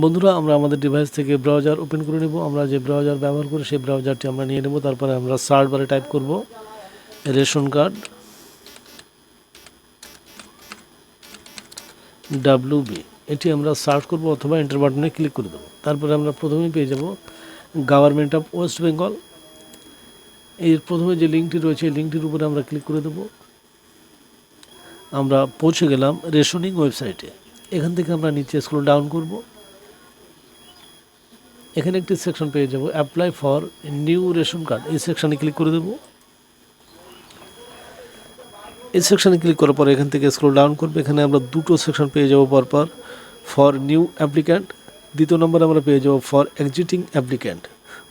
বন্ধুরা, আমরা আমাদের ডিভাইস থেকে ব্রাউজার ওপেন করে নেব। আমরা যে ব্রাউজার ব্যবহার করি সেই ব্রাউজারটি আমরা নিয়ে নেব। তারপরে আমরা সার্চ বারে টাইপ করব রেশন কার্ড WB, এটি আমরা সার্চ করব অথবা এন্টার বাটনে ক্লিক করে দেবো। তারপরে আমরা প্রথমেই পেয়ে যাব গভর্নমেন্ট অফ ওয়েস্ট বেঙ্গল। এর প্রথমে যে লিঙ্কটি রয়েছে এই লিঙ্কটির উপরে আমরা ক্লিক করে দেবো। আমরা পৌঁছে গেলাম রেশনিং ওয়েবসাইটে। এখান থেকে আমরা নিচে স্ক্রল ডাউন করব। এখানে একটি সেকশন পেয়ে যাব apply for new ration card. এই সেকশানে ক্লিক করে দেবো। এই সেকশানে ক্লিক করার পরে এখান থেকে স্ক্রল ডাউন করবে। এখানে আমরা দুটো সেকশন পেয়ে যাব পরপর, ফর নিউ অ্যাপ্লিক্যান্ট। দ্বিতীয় নম্বরে আমরা পেয়ে যাব ফর এক্সিস্টিং অ্যাপ্লিক্যান্ট।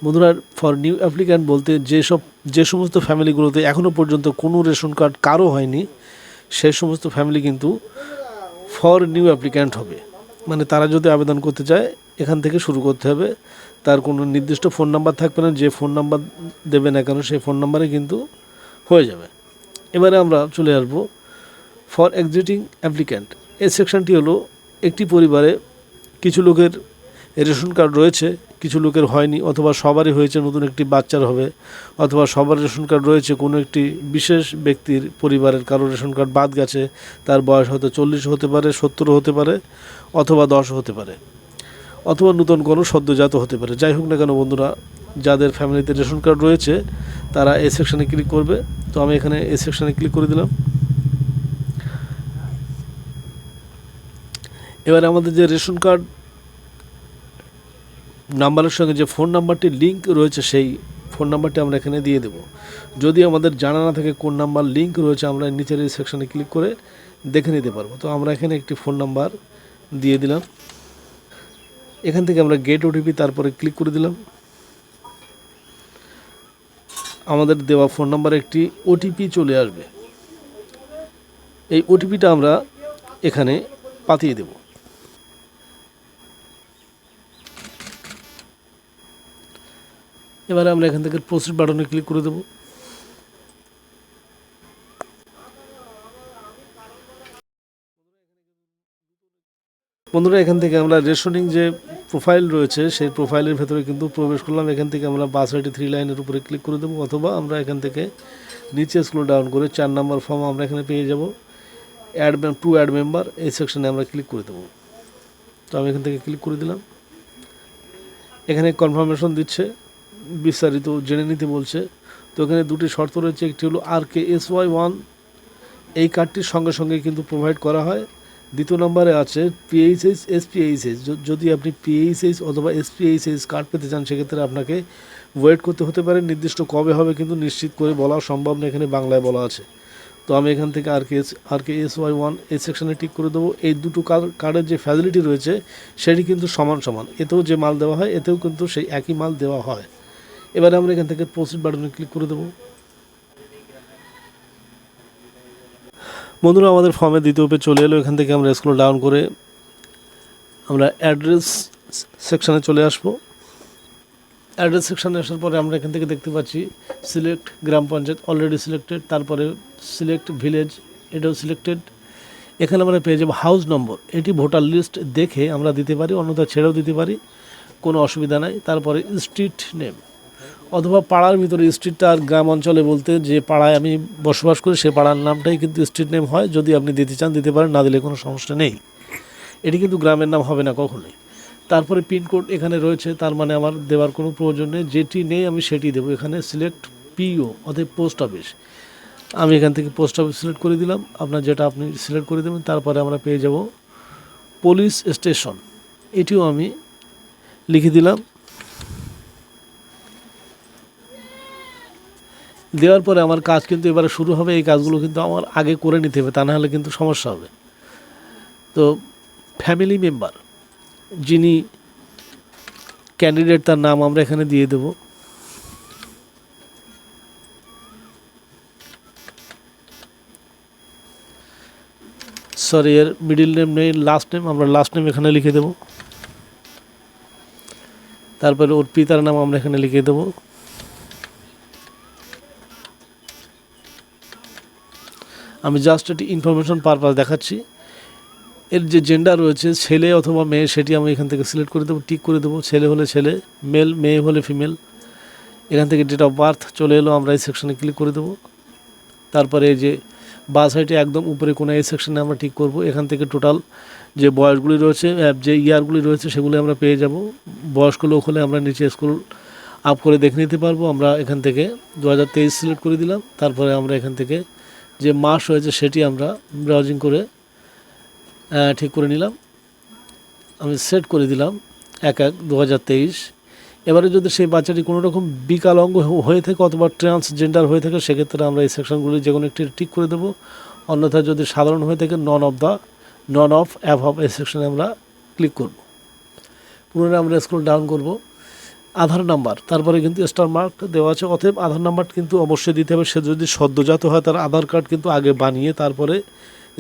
বন্ধুরা, ফর নিউ অ্যাপ্লিক্যান্ট বলতে যে সমস্ত ফ্যামিলিগুলোতে এখনও পর্যন্ত কোনো রেশন কার্ড কারো হয়নি সেই সমস্ত ফ্যামিলি কিন্তু ফর নিউ অ্যাপ্লিক্যান্ট হবে। মানে তারা যদি আবেদন করতে চায় এখান থেকে শুরু করতে হবে। তার কোনো নির্দিষ্ট ফোন নাম্বার থাকবে না, যে ফোন নাম্বার দেবে না কেন সেই ফোন নাম্বারে কিন্তু হয়ে যাবে। এবারে আমরা চলে আসবো ফর এক্সিস্টিং অ্যাপ্লিক্যান্ট। এই সেকশনটি হলো একটি পরিবারে কিছু লোকের রেশন কার্ড রয়েছে, কিছু লোকের হয়নি, অথবা সবারই হয়েছে, নতুন একটি বাচ্চার হবে, অথবা সবার রেশন কার্ড রয়েছে, কোনো একটি বিশেষ ব্যক্তির পরিবারের কারো রেশন কার্ড বাদ গেছে, তার বয়স হয়তো 40 হতে পারে, 70 হতে পারে, অথবা 10 হতে পারে, অথবা নতুন কোনো সদ্যজাত হতে পারে। যাই হোক না কেন বন্ধুরা, যাদের ফ্যামিলিতে রেশন কার্ড রয়েছে তারা এই সেকশানে ক্লিক করবে। তো আমি এখানে এই সেকশানে ক্লিক করে দিলাম। এবারে আমাদের যে রেশন কার্ড নাম্বারের সঙ্গে যে ফোন নাম্বারটি লিঙ্ক রয়েছে সেই ফোন নাম্বারটি আমরা এখানে দিয়ে দেব। যদি আমাদের জানা না থাকে কোন নাম্বার লিঙ্ক রয়েছে, আমরা নিচের এই সেকশানে ক্লিক করে দেখে নিতে পারবো। তো আমরা এখানে একটি ফোন নাম্বার দিয়ে দিলাম। এখান থেকে আমরা গেট OTP তারপরে ক্লিক করে দিলাম। আমাদের দেওয়া ফোন নাম্বারে একটি OTP চলে আসবে। এই OTPটা আমরা এখানে পাঠিয়ে দেব। এবারে আমরা এখান থেকে প্রসিড বাটনে ক্লিক করে দেব। বন্ধুরা, এখান থেকে আমরা রেশনিং যে প্রোফাইল রয়েছে সেই প্রোফাইলের ভেতরে কিন্তু প্রবেশ করলাম। এখান থেকে আমরা বাস আইডি 3 লাইনের উপরে ক্লিক করে দেবো, অথবা আমরা এখান থেকে নিচে স্ক্রল ডাউন করে 4 নম্বর ফর্ম আমরা এখানে পেয়ে যাব অ্যাড মেম্বার। এই সেকশনে আমরা ক্লিক করে দেবো। তো আমি এখান থেকে ক্লিক করে দিলাম। এখানে কনফার্মেশন দিচ্ছে, বিস্তারিত জেনে নিতে বলছে। তো এখানে দুটি শর্ত রয়েছে, একটি হলো RKSY1, এই কার্ডটির সঙ্গে সঙ্গে কিন্তু প্রোভাইড করা হয়। দ্বিতীয় নম্বরে আছে PHS SPHS। যদি আপনি PHS অথবা SPHS কার্ড পেতে চান সেক্ষেত্রে আপনাকে ওয়েট করতে হতে পারে। নির্দিষ্ট কবে হবে কিন্তু নিশ্চিত করে বলা সম্ভব না, এখানে বাংলায় বলা আছে। তো আমি এখান থেকে RKSY1 এই সেকশানে টিক করে দেবো। এই দুটো কার্ডের যে ফ্যাসিলিটি রয়েছে সেটি কিন্তু সমান সমান, এতেও যে মাল দেওয়া হয় এতেও কিন্তু সেই একই মাল দেওয়া হয়। এবারে আমরা এখান থেকে প্রসিড বাটনে ক্লিক করে দেবো। বন্ধুরা, আমাদের ফর্মের দ্বিতীয় পেজ চলে এলো। এখান থেকে আমরা স্ক্রল ডাউন করে আমরা অ্যাড্রেস সেকশানে চলে আসবো। অ্যাড্রেস সেকশানে আসার পরে আমরা এখান থেকে দেখতে পাচ্ছি সিলেক্ট গ্রাম পঞ্চায়েত অলরেডি সিলেক্টেড, তারপরে সিলেক্ট ভিলেজ, এটাও সিলেক্টেড। এখানে আমরা পেয়ে যাবো হাউস নম্বর। এটি ভোটার লিস্ট দেখে আমরা দিতে পারি, অন্যথা ছেড়েও দিতে পারি, কোনো অসুবিধা নাই। তারপরে স্ট্রিট নেম অথবা পাড়ার ভিতরে, স্ট্রিটটা আর গ্রাম অঞ্চলে বলতে যে পাড়ায় আমি বসবাস করি সে পাড়ার নামটাই কিন্তু স্ট্রিট নেম হয়। যদি আপনি দিতে চান দিতে পারেন, না দিলে কোনো সমস্যা নেই। এটি কিন্তু গ্রামের নাম হবে না কখনোই। তারপরে পিনকোড এখানে রয়েছে, তার মানে আমার দেওয়ার কোনো প্রয়োজন নেই, যেটি নেই আমি সেটি দেবো। এখানে সিলেক্ট PO অর্থাৎ পোস্ট অফিস, আমি এখান থেকে পোস্ট অফিস সিলেক্ট করে দিলাম। আপনার যেটা আপনি সিলেক্ট করে দেবেন। তারপরে আমরা পেয়ে যাব পুলিশ স্টেশন, এটিও আমি লিখে দিলাম। দেওয়ার পরে আমার কাজ কিন্তু এবারে শুরু হবে। এই কাজগুলো কিন্তু আমার আগে করে নিতে হবে, তা না হলে কিন্তু সমস্যা হবে। তো ফ্যামিলি মেম্বার যিনি ক্যান্ডিডেট তার নাম আমরা এখানে দিয়ে দেব। সরি, এর মিডিল নেম নেই, লাস্ট নেম, আমরা লাস্ট নেম এখানে লিখে দেব। তারপরে ওর পিতার নাম আমরা এখানে লিখে দেব। আমি জাস্ট এটি ইনফরমেশন পারপাস দেখাচ্ছি। এর যে জেন্ডার রয়েছে ছেলে অথবা মেয়ে সেটি আমি এখান থেকে সিলেক্ট করে দেবো, টিক করে দেবো। ছেলে হলে ছেলে, মেল মেয়ে হলে ফিমেল। এখান থেকে ডেট অফ বার্থ চলে এলো, আমরা এই সেকশানে ক্লিক করে দেবো। তারপরে এই যে বাঁ সাইডে একদম উপরে কোনো এই সেকশানে আমরা টিক করব। এখান থেকে টোটাল যে বয়সগুলি রয়েছে, যে ইয়ারগুলি রয়েছে সেগুলি আমরা পেয়ে যাব। বয়স্ক লোক হলে আমরা নিচে স্ক্রল আপ করে দেখে নিতে পারবো। আমরা এখান থেকে 2023 সিলেক্ট করে দিলাম। তারপরে আমরা এখান থেকে যে মাস রয়েছে সেটি আমরা ব্রাউজিং করে ঠিক করে নিলাম। আমি সেট করে দিলাম 1/1/2023। এবারে যদি সেই বাচ্চাটি কোনো রকম বিকলাঙ্গ হয়ে থাকে অথবা ট্রান্সজেন্ডার হয়ে থাকে সেক্ষেত্রে আমরা এই সেকশনগুলি যে কোনো একটি টিক করে দেবো। অন্যথায় যদি সাধারণ হয়ে থাকে নন অফ অ্যাভ এই সেকশনে আমরা ক্লিক করব। পুনরায় আমরা স্ক্রল ডাউন করব। আধার নাম্বার, তারপরে কিন্তু স্টার মার্ক দেওয়া আছে, অতএব আধার নাম্বার কিন্তু অবশ্যই দিতে হবে। সে যদি সদ্যজাত হয় তার আধার কার্ড কিন্তু আগে বানিয়ে তারপরে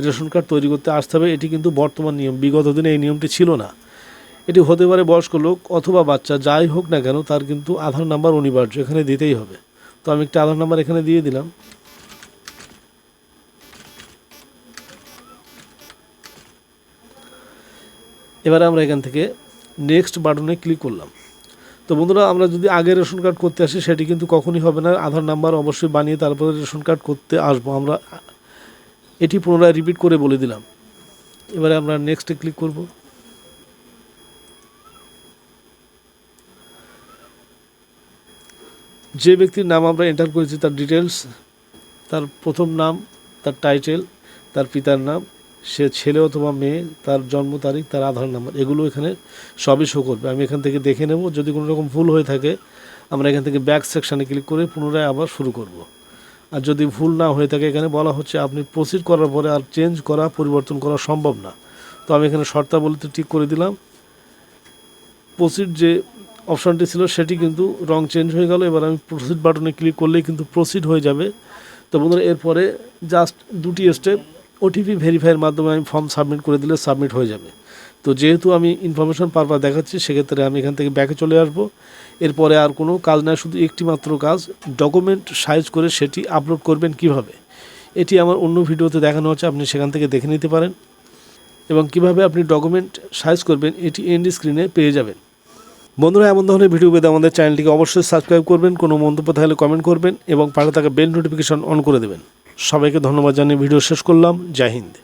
রেশন কার্ড তৈরি করতে আসতে হবে। এটি কিন্তু বর্তমান নিয়ম, বিগত দিনে এই নিয়মটি ছিল না। এটি হতে পারে বয়স্ক লোক অথবা বাচ্চা, যাই হোক না কেন তার কিন্তু আধার নাম্বার অনিবার্য, এখানে দিতেই হবে। তো আমি একটা আধার নাম্বার এখানে দিয়ে দিলাম। এবারে আমরা এখান থেকে নেক্সট বাটনে ক্লিক করলাম। তো বন্ধুরা, আমরা যদি আগে রেশন কার্ড করতে আসি সেটি কিন্তু কখনই হবে না। আধার নাম্বার অবশ্যই বানিয়ে তারপরে রেশন কার্ড করতে আসবো আমরা। এটি পুনরায় রিপিট করে বলে দিলাম। এবারে আমরা নেক্সটে ক্লিক করব। যে ব্যক্তির নাম আমরা এন্টার করেছি তার ডিটেলস, তার প্রথম নাম, তার টাইটেল, তার পিতার নাম, সে ছেলে অথবা মেয়ে, তার জন্ম তারিখ, তার আধার নাম্বার, এগুলো এখানে সবই শো করবে। আমি এখান থেকে দেখে নেব। যদি কোনো রকম ভুল হয়ে থাকে আমরা এখান থেকে ব্যাক সেকশানে ক্লিক করে পুনরায় আবার শুরু করব। আর যদি ভুল না হয়ে থাকে এখানে বলা হচ্ছে আপনি প্রসিড করার পরে আর চেঞ্জ করা পরিবর্তন করা সম্ভব না। তো আমি এখানে শর্তাবলীতে টিক করে দিলাম। প্রসিড যে অপশানটি ছিল সেটি কিন্তু রং চেঞ্জ হয়ে গেল। এবার আমি প্রসিড বাটনে ক্লিক করলেই কিন্তু প্রসিড হয়ে যাবে। তো বন্ধুরা, এরপরে জাস্ট দুটি স্টেপ ওটিপি ভেরিফাইয়ের মাধ্যমে আমি ফর্ম সাবমিট করে দিলে সাবমিট হয়ে যাবে। তো যেহেতু আমি ইনফরমেশন পারপাস দেখাচ্ছি সেক্ষেত্রে আমি এখান থেকে ব্যাকে চলে আসব। এরপরে আর কোনো কাজ নয়, শুধু একটি মাত্র কাজ, ডকুমেন্ট সাইজ করে সেটি আপলোড করবেন কিভাবে। এটি আমার অন্য ভিডিওতে দেখানো হচ্ছে, আপনি সেখান থেকে দেখে নিতে পারেন। এবং কিভাবে আপনি ডকুমেন্ট সাইজ করবেন এটি এন্ড স্ক্রিনে পেয়ে যাবেন। বন্ধুরা, এমন ধরনের ভিডিও পেতে আমাদের চ্যানেলটিকে অবশ্যই সাবস্ক্রাইব করবেন, কোনো মন্তব্য থাকলে কমেন্ট করবেন এবং পাশে থাকা বেল নোটিফিকেশন অন করে দেবেন। সবাইকে ধন্যবাদ জানিয়ে ভিডিও শেষ করলাম। জয় হিন্দ।